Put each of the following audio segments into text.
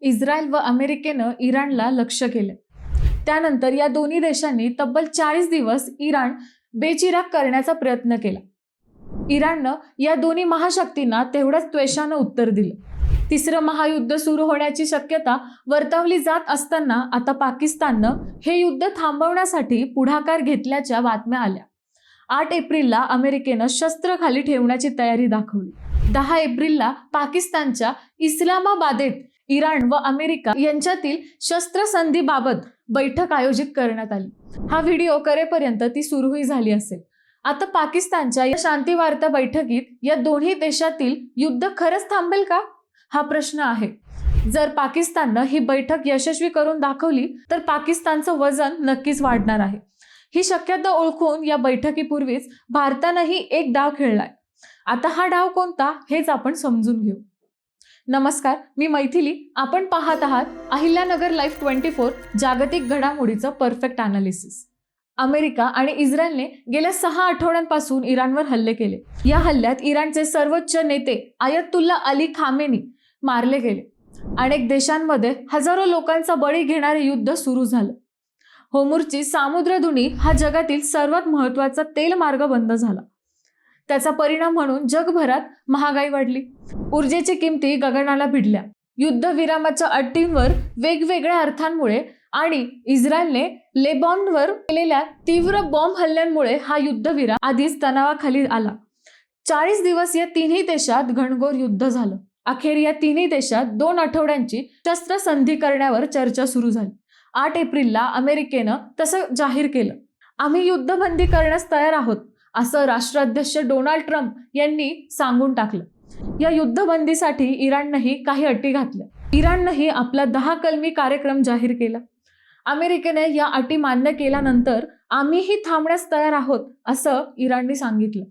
Israel व अमेरिकेनं इराणला लक्ष्य केले। त्यानंतर या दोन्ही देशांनी तब्बल 40 दिवस इराण बेचिराग करण्याचा प्रयत्न केला। इराणनं या दोन्ही महाशक्तींना तेवढ्याच द्वेषानं उत्तर दिलं। तिसरं महायुद्ध सुरू होण्याची शक्यता वर्तवली जात असताना आता पाकिस्ताननं हे युद्ध थांबवण्यासाठी पुढाकार घेतल्याच्या बातम्या आल्या। 8 एप्रिलला अमेरिकेनं शस्त्र खाली ठेवण्याची तयारी दाखवली। 10 एप्रिलला पाकिस्तानच्या इस्लामाबादेत इराण व अमेरिका यांच्यातील शस्त्रसंधीबाबत बैठक आयोजित करण्यात आली। हा व्हिडिओ करेपर्यंत ती सुरूही झाली असेल। आता पाकिस्तानच्या या शांती वार्ता बैठकीत या दोन्ही देशातील युद्ध खरंच थांबेल का, हा प्रश्न आहे। जर पाकिस्ताननं ही बैठक यशस्वी करून दाखवली तर पाकिस्तानचं वजन नक्कीच वाढणार आहे। ही शक्यता ओळखून या बैठकीपूर्वीच भारतानंही एक डाव खेळलाय। आता हा डाव कोणता हेच आपण समजून घेऊ। नमस्कार, मी मैथिली। आपण पाहत आहात अहिल्यानगर लाईव्ह 24 जागतिक घडामोडीचं परफेक्ट अनालिसिस। अमेरिका आणि इस्रायलने गेल्या 6 आठवड्यांपासून इराणवर हल्ले केले। या हल्ल्यात इराणचे सर्वोच्च नेते आयतुल्ला अली खामेनी मारले गेले। अनेक देशांमध्ये हजारो लोकांचा बळी घेणारे युद्ध सुरू झालं। होर्मुझची सामुद्रधुनी हा जगातील सर्वात महत्त्वाचा तेल मार्ग बंद झाला। त्याचा परिणाम म्हणून जगभरात महागाई वाढली, ऊर्जेची किमती गगनाला भिडल्या। युद्धविरामाच्या अटींवर वेगवेगळ्या अर्थांमुळे आणि इस्रायलने लेबनॉनवर केलेल्या तीव्र बॉम्ब हल्ल्यांमुळे हा युद्धविराम आधीच तणावाखाली आला। 40 दिवस या तिन्ही देशात घनघोर युद्ध झालं। अखेर या तिन्ही देशात 2 आठवड्यांची शस्त्रसंधी करण्यावर चर्चा सुरू झाली। 8 एप्रिलला अमेरिकेनं तसं जाहीर केलं। आम्ही युद्धबंदी करण्यास तयार आहोत, असं राष्ट्राध्यक्ष डोनाल्ड ट्रम्प यांनी सांगून टाकलं। या युद्धबंदीसाठी इराणनंही काही अटी घातल्या। इराणनंही आपला 10 कलमी कार्यक्रम जाहीर केला। अमेरिकेने या अटी मान्य केल्यानंतर आम्हीही थांबण्यास तयार आहोत, असं इराणने सांगितलं।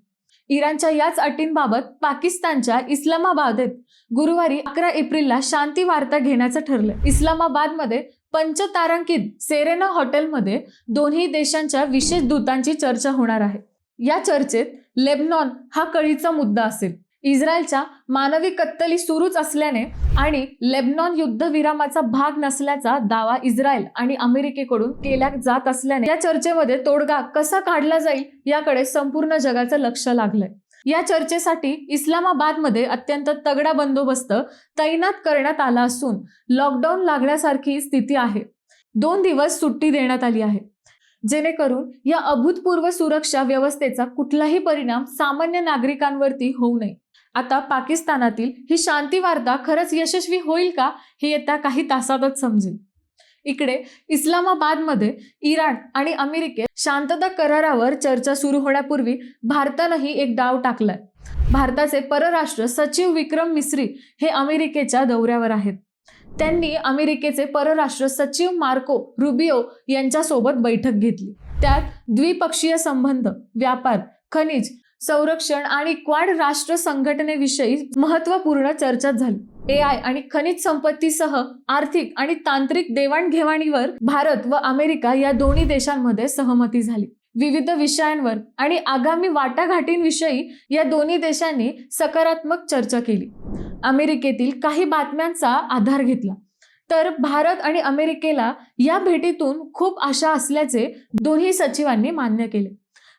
इराणच्या याच अटींबाबत पाकिस्तानच्या इस्लामाबादेत गुरुवारी 11 एप्रिलला शांती वार्ता घेण्याचं ठरलं। इस्लामाबादमध्ये पंचतारांकित सेरेना हॉटेलमध्ये दोन्ही देशांच्या विशेष दूतांची चर्चा होणार आहे। या चर्चेत लेबनॉन हा कळीचा मुद्दा असेल। इस्रायलच्या मानवी कत्तली सुरूच असल्याने आणि लेबनॉन युद्धविरामाचा भाग नसल्याचा दावा इस्रायल आणि अमेरिकेकडून केला जात असल्याने या चर्चेमध्ये तोडगा कसा काढला जाईल याकडे संपूर्ण जगाचं लक्ष लागलंय। या चर्चेसाठी इस्लामाबादमध्ये अत्यंत तगडा बंदोबस्त तैनात करण्यात आला असून लॉकडाऊन लागण्यासारखी स्थिती आहे। 2 दिवस सुट्टी देण्यात आली आहे, जेणेकरून या अभूतपूर्व सुरक्षा व्यवस्थेचा कुठलाही परिणाम सामान्य नागरिकांवरती होऊ नये। आता पाकिस्तानातील ही शांती वार्ता खरंच यशस्वी होईल का हे येत्या काही तासातच समजेल। इकडे इस्लामाबादमध्ये इराण आणि अमेरिकेत शांतता करारावर चर्चा सुरू होण्यापूर्वी भारतानंही एक डाव टाकलाय। भारताचे परराष्ट्र सचिव विक्रम मिस्री हे अमेरिकेच्या दौऱ्यावर आहेत। त्यांनी अमेरिकेचे परराष्ट्र सचिव मार्को रुबियो यांच्यासोबत बैठक घेतली। त्यात द्विपक्षीय संबंध, व्यापार, खनिज, संरक्षण आणि क्वाड राष्ट्र संघटनेविषयी महत्त्वपूर्ण चर्चा झाली। AI आणि खनिज संपत्तीसह आर्थिक आणि तांत्रिक देवाणघेवाणीवर भारत व अमेरिका या दोन्ही देशांमध्ये सहमती झाली। विविध विषयांवर आणि आगामी वाटाघाटींविषयी या दोन्ही देशांनी सकारात्मक चर्चा केली। अमेरिकेतील काही बातम्यांचा आधार घेतला तर भारत आणि अमेरिकेला या भेटीतून खूप आशा असल्याचे दोन्ही सचिवांनी मान्य केले।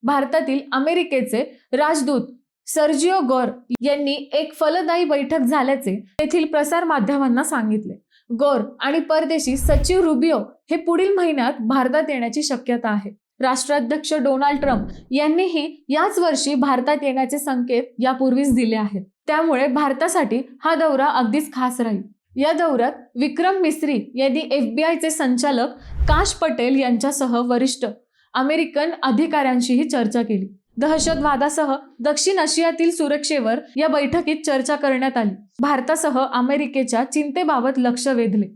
भारतातील अमेरिकेचे राजदूत सर्जिओ गौर यांनी एक फलदायी बैठक झाल्याचे तेथील प्रसार माध्यमांना सांगितले। गौर आणि परदेशी सचिव रुबियो हे पुढील महिन्यात भारतात येण्याची शक्यता आहे। राष्ट्राध्यक्ष डोनाल्ड ट्रम्प यांनीही याच वर्षी भारतात येण्याचे संकेत यापूर्वीच दिले आहेत। त्यामुळे भारतासाठी हा दौरा अगदीच खास राहील। या दौऱ्यात विक्रम मिस्री यांनी FBI चे संचालक काश पटेल यांच्यासह वरिष्ठ अमेरिकन अधिकाऱ्यांशीही चर्चा केली। दहशतवादासह दक्षिण आशियातील सुरक्षेवर या बैठकीत चर्चा करण्यात आली। भारतासह अमेरिकेच्या चिंतेबाबत लक्ष वेधले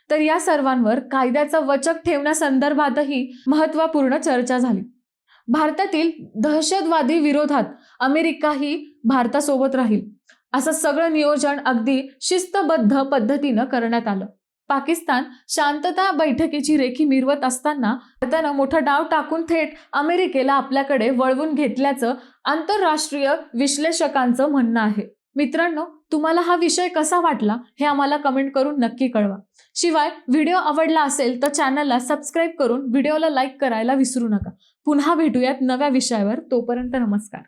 तर या सर्वांवर कायद्याचा वचक ठेवण्यासंदर्भातही महत्त्वपूर्ण चर्चा झाली। भारतातील दहशतवादी विरोधात अमेरिकाही भारतासोबत राहील असं सगळं नियोजन अगदी शिस्तबद्ध पद्धतीनं करण्यात आलं। पाकिस्तान शांतता बैठकीची रेखी मिरवत असताना भारतानं मोठा डाव टाकून थेट अमेरिकेला आपल्याकडे वळवून घेतल्याचं आंतरराष्ट्रीय विश्लेषकांचं म्हणणं आहे। मित्रांनो, तुम्हाला हा विषय कसा वाटला हे आम्हाला कमेंट करून नक्की कळवा. शिवाय व्हिडिओ आवडला असेल तर चॅनलला सबस्क्राईब करून व्हिडिओला लाईक करायला विसरू नका. पुन्हा भेटूयात नव्या विषयावर. तोपर्यंत नमस्कार.